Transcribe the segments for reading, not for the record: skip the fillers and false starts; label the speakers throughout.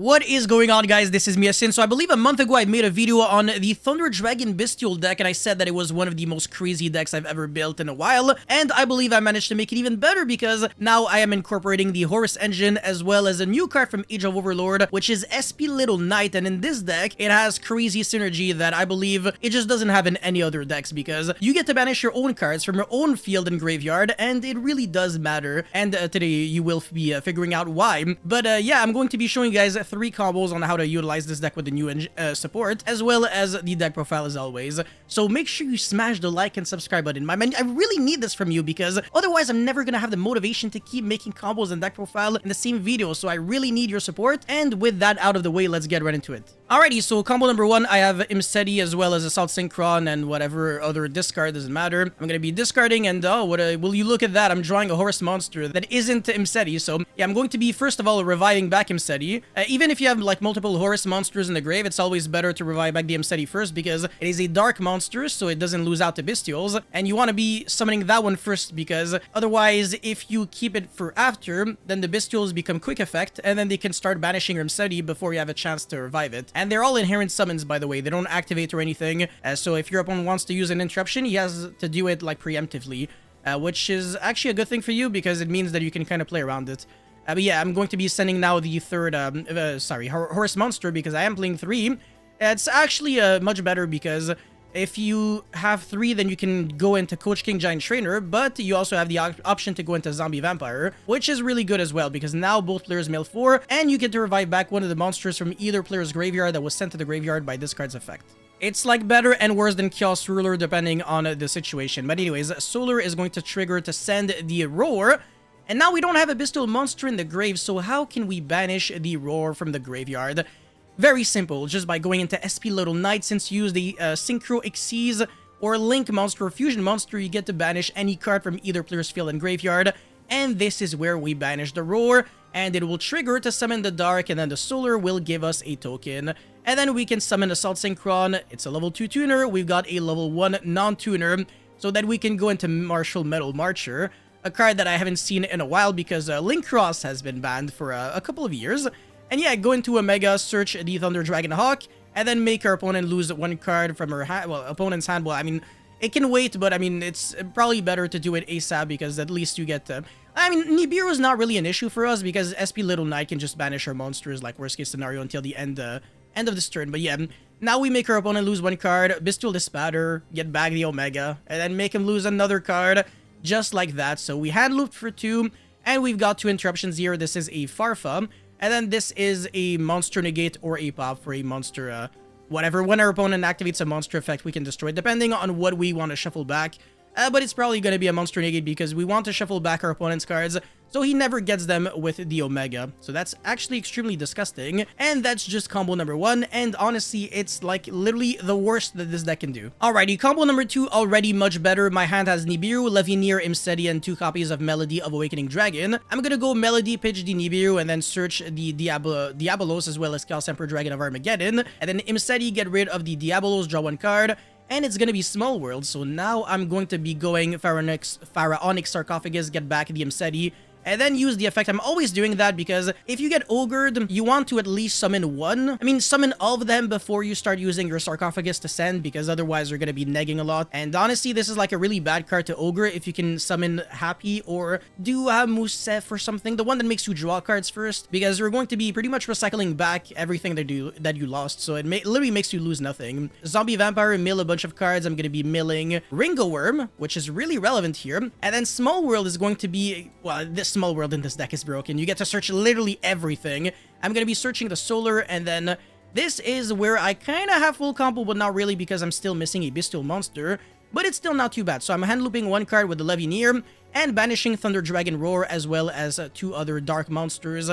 Speaker 1: What is going on, guys? This is Miasin. So I believe a month ago I made a video on the Thunder Dragon Bystial deck, and I said that it was one of the most crazy decks I've ever built in a while, and I believe I managed to make it even better because now I am incorporating the Horus engine as well as a new card from Age of Overlord, which is SP Little Knight, and in this deck it has crazy synergy that I believe it just doesn't have in any other decks because you get to banish your own cards from your own field and graveyard, and it really does matter, and today you will be figuring out why. But yeah, I'm going to be showing you guys 3 combos on how to utilize this deck with the new support, as well as the deck profile as always. So make sure you smash the like and subscribe button. I really need this from you because otherwise I'm never gonna have the motivation to keep making combos and deck profile in the same video. So I really need your support. And with that out of the way, let's get right into it. Alrighty, so combo number 1, I have Imseti as well as Assault Synchron and whatever other discard, doesn't matter. I'm gonna be discarding, and oh, will you look at that? I'm drawing a Horus monster that isn't Imseti. So yeah, I'm going to be first of all reviving back Imseti. Even if you have like multiple Horus monsters in the grave, it's always better to revive back the Imseti first because it is a dark monster, so it doesn't lose out to Bystials, and you want to be summoning that one first because otherwise, if you keep it for after, then the Bystials become quick effect, and then they can start banishing your Imseti before you have a chance to revive it. And they're all inherent summons, by the way. They don't activate or anything, so if your opponent wants to use an interruption, he has to do it like preemptively, which is actually a good thing for you because it means that you can kind of play around it. But yeah, I'm going to be sending now the third, Horus monster because I am playing 3. It's actually much better because if you have 3, then you can go into Coach King Giant Trainer, but you also have the option to go into Zombie Vampire, which is really good as well because now both players mill 4, and you get to revive back one of the monsters from either player's graveyard that was sent to the graveyard by this card's effect. It's like better and worse than Chaos Ruler depending on the situation. But anyways, Solar is going to trigger to send the Roar. And now we don't have a Bystial monster in the grave, so how can we banish the Roar from the graveyard? Very simple, just by going into SP Little Knight. Since you use the Synchro Xyz or Link monster or Fusion monster, you get to banish any card from either player's field and graveyard. And this is where we banish the Roar, and it will trigger to summon the Dark, and then the Solar will give us a token. And then we can summon Assault Synchron. It's a level 2 tuner. We've got a level 1 non-tuner, so that we can go into Martial Metal Marcher, a card that I haven't seen in a while because Link Cross has been banned for a couple of years. And yeah, go into Omega, search the Thunder Dragon Hawk, and then make our opponent lose 1 card from her opponent's hand. Well, I mean, it can wait, but I mean, it's probably better to do it ASAP because at least you get I mean, Nibiru is not really an issue for us because SP Little Knight can just banish our monsters, like worst case scenario, until the end of this turn. But yeah, now we make our opponent lose 1 card, Bystial Dispatter, get back the Omega, and then make him lose another card, just like that. So we hand looped for 2, and we've got 2 interruptions here. This is a Farfa, and then this is a monster negate or a pop for a monster, whatever. When our opponent activates a monster effect, we can destroy it, depending on what we want to shuffle back. But it's probably going to be a monster negate because we want to shuffle back our opponent's cards so he never gets them with the Omega. So that's actually extremely disgusting. And that's just combo number 1. And honestly, it's like literally the worst that this deck can do. Alrighty, combo number 2, already much better. My hand has Nibiru, Levineer, Imseti, and 2 copies of Melody of Awakening Dragon. I'm gonna go Melody, pitch the Nibiru, and then search the Diabolos as well as Chaos Emperor Dragon of Armageddon. And then Imseti, get rid of the Diabolos, draw 1 card. And it's gonna be Small World, so now I'm going to be going Pharaonic Sarcophagus, get back the Imseti, and then use the effect. I'm always doing that because if you get ogred, you want to at least summon 1. I mean, summon all of them before you start using your Sarcophagus to send, because otherwise you're going to be negging a lot. And honestly, this is like a really bad card to ogre if you can summon Happy or do Musef or something, the one that makes you draw cards first, because you're going to be pretty much recycling back everything that you lost, so it literally makes you lose nothing. Zombie Vampire, mill a bunch of cards. I'm going to be milling Ringo Worm, which is really relevant here. And then Small World is going to be, well, this Small World in this deck is broken. You get to search literally everything. I'm going to be searching the Solar, and then this is where I kind of have full combo, but not really because I'm still missing a Bystial monster, but it's still not too bad. So I'm hand looping 1 card with the Levineer and banishing Thunder Dragon Roar as well as 2 other dark monsters,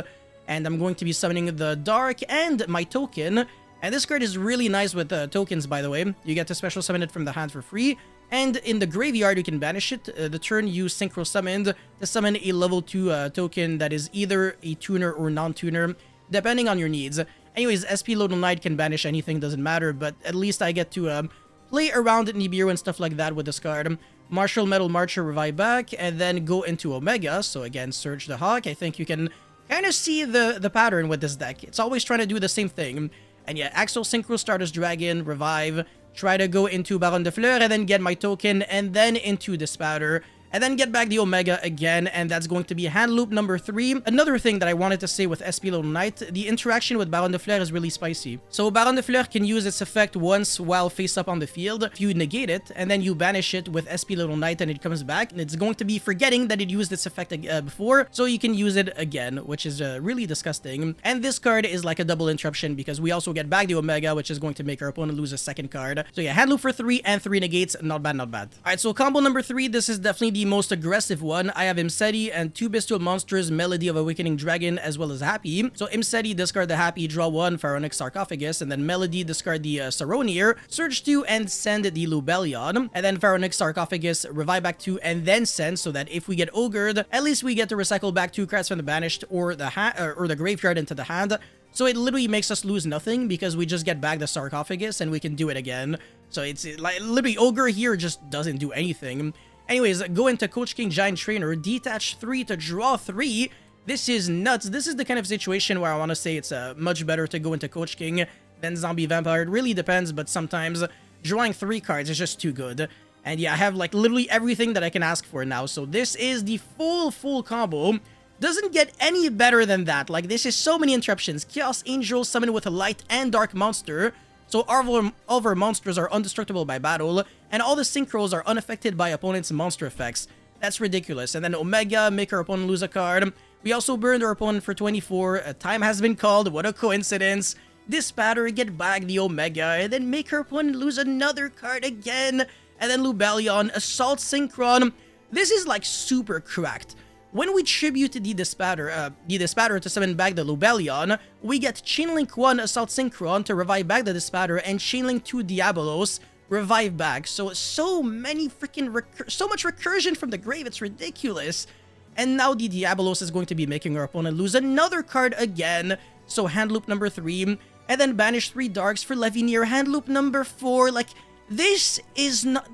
Speaker 1: and I'm going to be summoning the Dark and my token. And this card is really nice with tokens, by the way. You get to special summon it from the hand for free. And in the graveyard, you can banish it. The turn you Synchro Summoned to summon a level 2 token that is either a tuner or non-tuner, depending on your needs. Anyways, SP Little Knight can banish anything, doesn't matter, but at least I get to play around Nibiru and stuff like that with this card. Martial Metal Marcher, revive back, and then go into Omega. So again, search the Hawk. I think you can kind of see the pattern with this deck. It's always trying to do the same thing. And yeah, Axial Synchro, Stardust Dragon, Revive, try to go into Baron de Fleur, and then get my token, and then into the Spatter, and then get back the Omega again, and that's going to be hand loop number 3. Another thing that I wanted to say with SP Little Knight, the interaction with Baron de Fleur is really spicy. So Baron de Fleur can use its effect once while face up on the field. If you negate it, and then you banish it with SP Little Knight and it comes back, and it's going to be forgetting that it used its effect before, so you can use it again, which is really disgusting. And this card is like a double interruption because we also get back the Omega, which is going to make our opponent lose a second card. So yeah, hand loop for 3 and 3 negates, not bad, not bad. Alright, so combo number 3, this is definitely the most aggressive one. I have Imseti and 2 Bystial monsters, Melody of Awakening Dragon, as well as Happy. So Imseti, discard the Happy, draw 1, Pharaonic Sarcophagus, and then Melody, discard the Saronir, search 2, and send the Lubellion, and then Pharaonic Sarcophagus, revive back 2, and then send, so that if we get ogred, at least we get to recycle back 2 cards from the banished or the graveyard into the hand. So it literally makes us lose nothing because we just get back the Sarcophagus and we can do it again. So it's like literally Ogre here just doesn't do anything. Anyways, go into Coach King Giant Trainer, detach 3 to draw 3. This is nuts. This is the kind of situation where I want to say it's much better to go into Coach King than Zombie Vampire. It really depends, but sometimes drawing 3 cards is just too good. And yeah, I have like literally everything that I can ask for now. So this is the full combo. Doesn't get any better than that. Like, this is so many interruptions. Chaos Angel, summon with a light and dark monster. So all of our monsters are indestructible by battle, and all the synchros are unaffected by opponent's monster effects. That's ridiculous. And then Omega, make our opponent lose a card. We also burned our opponent for 24. A time has been called. What a coincidence. This Spatter, get back the Omega, and then make our opponent lose another card again. And then Lubellion, Assault Synchron. This is like super cracked. When we tribute the Despatter to summon back the Lubellion, we get Chainlink 1 Assault Synchron to revive back the Despatter, and Chainlink 2 Diabolos revive back. So many freaking so much recursion from the grave, it's ridiculous. And now the Diabolos is going to be making our opponent lose another card again. So hand loop number 3, and then banish 3 Darks for Levinier. Hand loop number 4, like this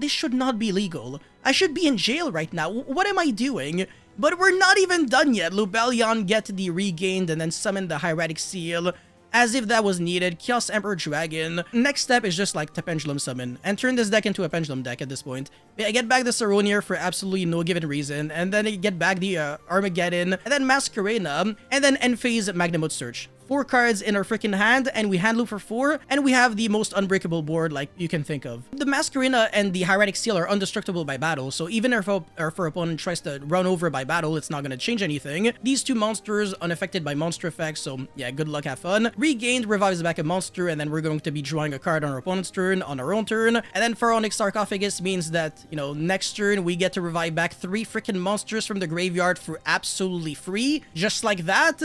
Speaker 1: should not be legal. I should be in jail right now. What am I doing? But we're not even done yet. Lubellion get the regained and then summon the Hieratic Seal, as if that was needed. Chaos Emperor Dragon. Next step is just like to Pendulum Summon and turn this deck into a Pendulum deck at this point. I get back the Saronir for absolutely no given reason, and then I get back the Armageddon, and then Masquerena, and then end phase Magnamut Search. 4 cards in our freaking hand, and we hand loop for 4, and we have the most unbreakable board like you can think of. The Masquerena and the Hieratic Seal are indestructible by battle, so even if our opponent tries to run over by battle, it's not going to change anything. These 2 monsters unaffected by monster effects, so yeah, good luck, have fun. Regained revives back a monster, and then we're going to be drawing a card on our opponent's turn, on our own turn. And then Pharaonic Sarcophagus means that, you know, next turn we get to revive back 3 freaking monsters from the graveyard for absolutely free, just like that.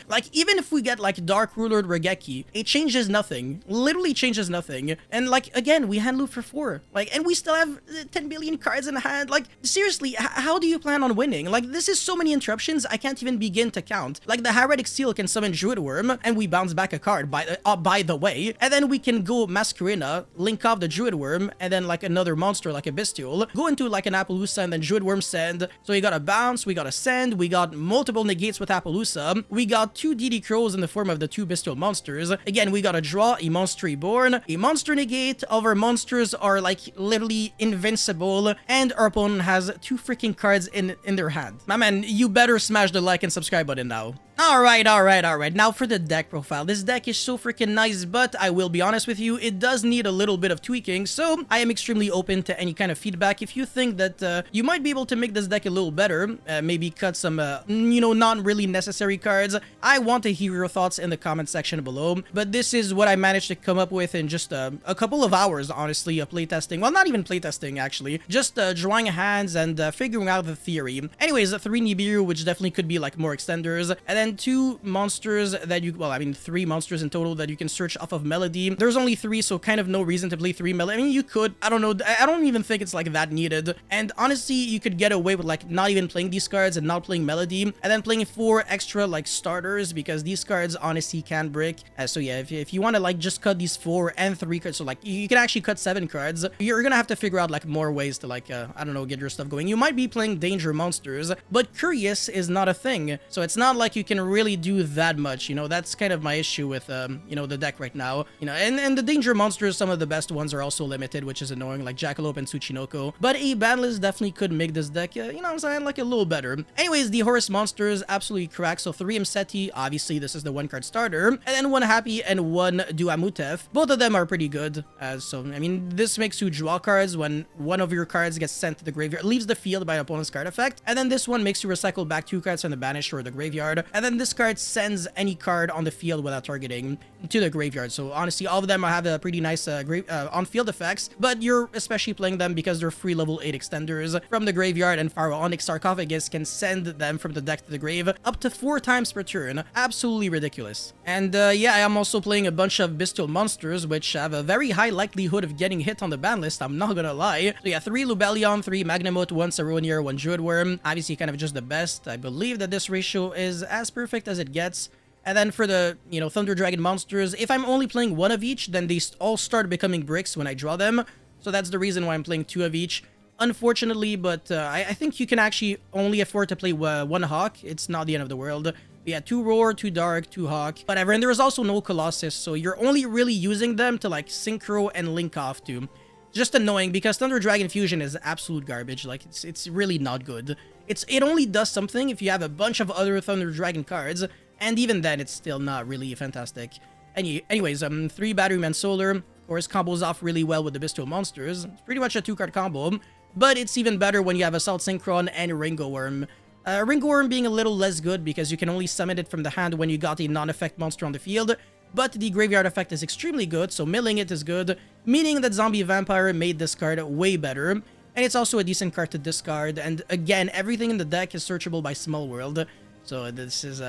Speaker 1: Like, even if we get like Dark Ruler Regeki, it changes nothing. Literally changes nothing. And like, again, we hand loop for 4. Like, and we still have 10 billion cards in hand. Like, seriously, how do you plan on winning? Like, this is so many interruptions, I can't even begin to count. Like, the Hieratic Seal can summon Druid Worm, and we bounce back a card, by the way. And then we can go Masquerena, link off the Druid Worm, and then like another monster like a Bystial, go into like an Appaloosa, and then Druid Worm send. So we got a bounce, we got a send, we got multiple negates with Appaloosa, we got 2 DD Crows in the form of the 2 Bystial monsters. Again, we gotta draw a Monster Reborn, a monster negate. All of our monsters are like literally invincible, and our opponent has 2 freaking cards in their hand. My man, you better smash the like and subscribe button now. Alright. Now for the deck profile. This deck is so freaking nice, but I will be honest with you, it does need a little bit of tweaking, so I am extremely open to any kind of feedback. If you think that you might be able to make this deck a little better, maybe cut some, you know, not really necessary cards, I want to hear your thoughts in the comment section below. But this is what I managed to come up with in just a couple of hours, honestly, of playtesting. Well, not even playtesting, actually. Just drawing hands and figuring out the theory. Anyways, 3 Nibiru, which definitely could be like more extenders, and then 2 monsters that you, well, I mean 3 monsters in total that you can search off of Melody. There's only 3, so kind of no reason to play 3 Melody. I mean, you could, I don't know, I don't even think it's like that needed. And honestly, you could get away with like not even playing these cards and not playing Melody, and then playing 4 extra like starters, because these cards honestly can break. So yeah, if you want to like just cut these 4 and 3 cards, so like you can actually cut 7 cards, you're gonna have to figure out like more ways to like, I don't know, get your stuff going. You might be playing danger monsters, but Curious is not a thing. So it's not like you can can really do that much. You know, that's kind of my issue with, you know, the deck right now. You know, and the danger monsters, some of the best ones are also limited, which is annoying, like Jackalope and Tsuchinoko. But a Bandless definitely could make this deck, you know what I'm saying, like a little better. Anyways, the Horus monsters, absolutely correct. So 3 Mseti, obviously this is the 1-card starter, and then 1 Happy and 1 Duamutef. Both of them are pretty good. So, I mean, this makes you draw cards when one of your cards gets sent to the graveyard, leaves the field by an opponent's card effect, and then this one makes you recycle back 2 cards from the banished or the graveyard, and then this card sends any card on the field without targeting to the graveyard. So honestly, all of them have a pretty nice on-field effects, but you're especially playing them because they're free level 8 extenders from the graveyard, and Pharaonic Sarcophagus can send them from the deck to the grave up to 4 times per turn. Absolutely ridiculous. And yeah, I'm also playing a bunch of Bystial monsters, which have a very high likelihood of getting hit on the ban list, I'm not gonna lie. So yeah, 3 Lubellion, 3 Magnemute, 1 Saronir, 1 Druidworm. Obviously kind of just the best. I believe that this ratio is as perfect as it gets. And then for the, you know, Thunder Dragon monsters, if I'm only playing 1 of each, then they all start becoming bricks when I draw them. So that's the reason why I'm playing 2 of each. Unfortunately, but I think you can actually only afford to play 1 Hawk. It's not the end of the world. Yeah, 2 Roar, 2 Dark, 2 Hawk, whatever. And there is also no Colossus, so you're only really using them to like synchro and link off to. Just annoying because Thunder Dragon Fusion is absolute garbage. Like it's really not good. It only does something if you have a bunch of other Thunder Dragon cards, and even then it's still not really fantastic. Anyways, 3 Batteryman Solar, of course, combos off really well with the Bystial monsters. It's pretty much a 2-card combo, but it's even better when you have Assault Synchron and Ringo Worm. Ringo Worm being a little less good because you can only summon it from the hand when you got a non-effect monster on the field, but the graveyard effect is extremely good, so milling it is good, meaning that Zombie Vampire made this card way better, and it's also a decent card to discard, and again, everything in the deck is searchable by Small World, so this is,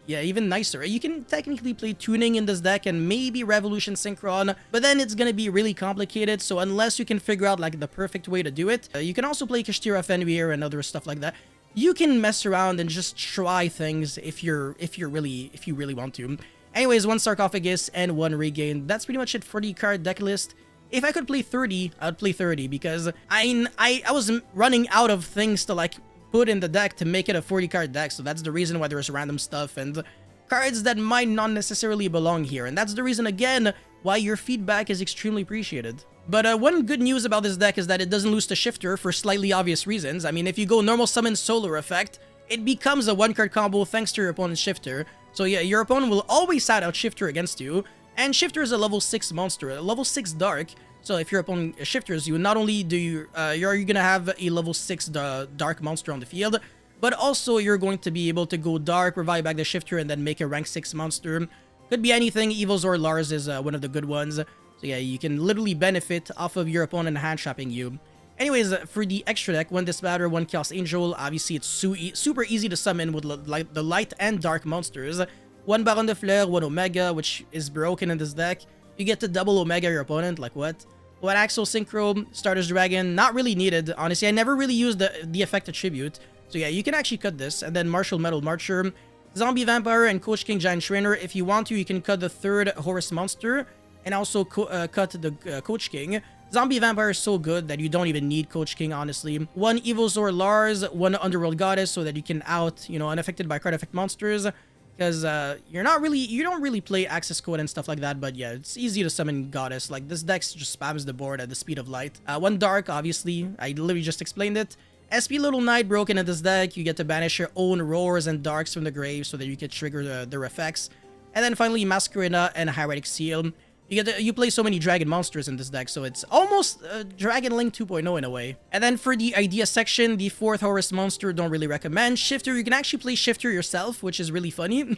Speaker 1: yeah, even nicer. You can technically play Tuning in this deck and maybe Revolution Synchron, but then it's gonna be really complicated, so unless you can figure out, like, the perfect way to do it, you can also play Kashtira Fenrir and other stuff like that. You can mess around and just try things if you really want to. Anyways, 1 Sarcophagus and 1 Regain. That's pretty much it for the card deck list. If I could play 30, I'd play 30 because I was running out of things to like put in the deck to make it a 40 card deck. So that's the reason why there's random stuff and cards that might not necessarily belong here. And that's the reason again why your feedback is extremely appreciated. But one good news about this deck is that it doesn't lose to Shifter for slightly obvious reasons. I mean, if you go normal summon Solar effect, it becomes a 1-card combo thanks to your opponent's Shifter. So yeah, your opponent will always side out Shifter against you, and Shifter is a level 6 monster, a level 6 Dark. So if your opponent shifters you, not only do you're gonna have a level 6 Dark monster on the field, but also you're going to be able to go Dark, revive back the Shifter, and then make a rank 6 monster. Could be anything. Evilzor Lars is one of the good ones. So yeah, you can literally benefit off of your opponent hand trapping you. Anyways, for the extra deck, 1 Disbatter, 1 Chaos Angel. Obviously, it's super easy to summon with the light and dark monsters. 1 Baron de Fleur, 1 Omega, which is broken in this deck. You get to double Omega your opponent, like what? 1 Axel Synchro, Stardust Dragon, not really needed. Honestly, I never really used the effect Attribute. So yeah, you can actually cut this. And then Martial Metal Marcher, Zombie Vampire, and Coach King Giant Trainer. If you want to, you can cut the 3rd Horus monster, and also cut the Coach King. Zombie Vampire is so good that you don't even need Coach King, honestly. 1 Evilzor Lars, 1 Underworld Goddess, so that you can out, unaffected by card effect monsters. Because you don't really play Access Code and stuff like that, but yeah, it's easy to summon Goddess. Like, this deck just spams the board at the speed of light. 1 Dark, obviously. I literally just explained it. SP Little Knight broken in this deck. You get to banish your own Roars and Darks from the grave so that you can trigger their effects. And then finally, Masquerena and Hieratic Seal. You play so many dragon monsters in this deck, so it's almost Dragon Link 2.0 in a way. And then for the idea section, the 4th Horus monster, don't really recommend. Shifter, you can actually play Shifter yourself, which is really funny.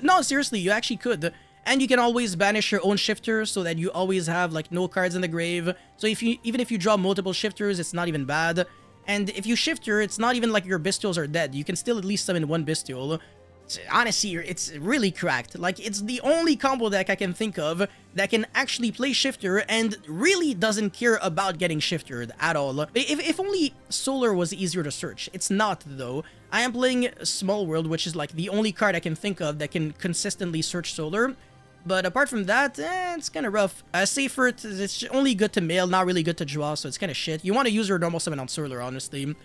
Speaker 1: No, seriously, you actually could. And you can always banish your own Shifter so that you always have like no cards in the grave. So even if you draw multiple Shifters, it's not even bad. And if you Shifter, it's not even like your Bystials are dead. You can still at least summon 1 Bystial. Honestly, it's really cracked. Like, it's the only combo deck I can think of that can actually play Shifter and really doesn't care about getting Shiftered at all. If only Solar was easier to search. It's not, though. I am playing Small World, which is like the only card I can think of that can consistently search Solar. But apart from that, it's kind of rough. Seifert, it's only good to mail, not really good to draw, so it's kind of shit. You want to use your normal summon on Solar, honestly.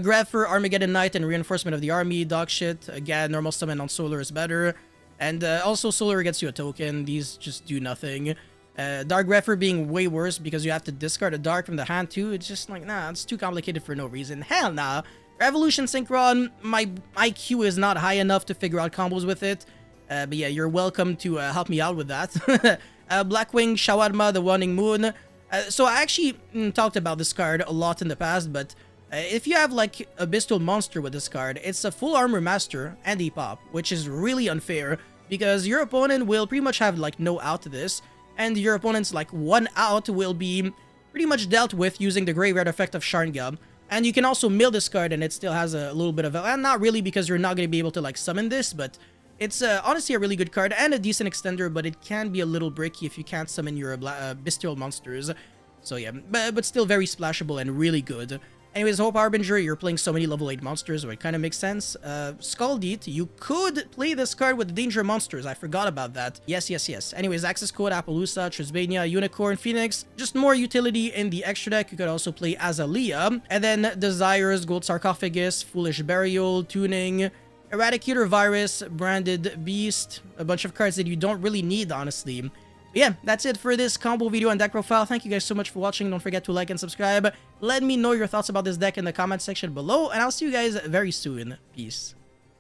Speaker 1: Grab for Armageddon Knight and Reinforcement of the Army, dog shit. Again, normal summon on Solar is better. And also Solar gets you a token. These just do nothing. Dark Grepher being way worse because you have to discard a Dark from the hand too. It's just like, nah, it's too complicated for no reason. Hell nah. Revolution Synchron, my IQ is not high enough to figure out combos with it. But yeah, you're welcome to help me out with that. Blackwing, Shawarma, the Waning Moon. So I actually talked about this card a lot in the past, but if you have like a Bystial monster with this card, it's a full armor master and a pop, which is really unfair because your opponent will pretty much have like no out to this, and your opponent's like one out will be pretty much dealt with using the graveyard effect of Sharnga. And you can also mill this card and it still has a little bit of a, not really because you're not going to be able to like summon this, but it's honestly a really good card and a decent extender, but it can be a little bricky if you can't summon your Bystial monsters. So yeah, but still very splashable and really good. Anyways, Hope Harbinger, you're playing so many level 8 monsters, so it kind of makes sense. Scaldeat, you could play this card with the Danger Monsters. I forgot about that. Yes, yes, yes. Anyways, Access Code, Appaloosa, Trisbania, Unicorn, Phoenix. Just more utility in the extra deck. You could also play Azalea. And then Desires, Gold Sarcophagus, Foolish Burial, Tuning, Eradicator Virus, Branded Beast. A bunch of cards that you don't really need, honestly. Yeah, that's it for this combo video and deck profile. Thank you guys so much for watching. Don't forget to like and subscribe. Let me know your thoughts about this deck in the comment section below, and I'll see you guys very soon. Peace.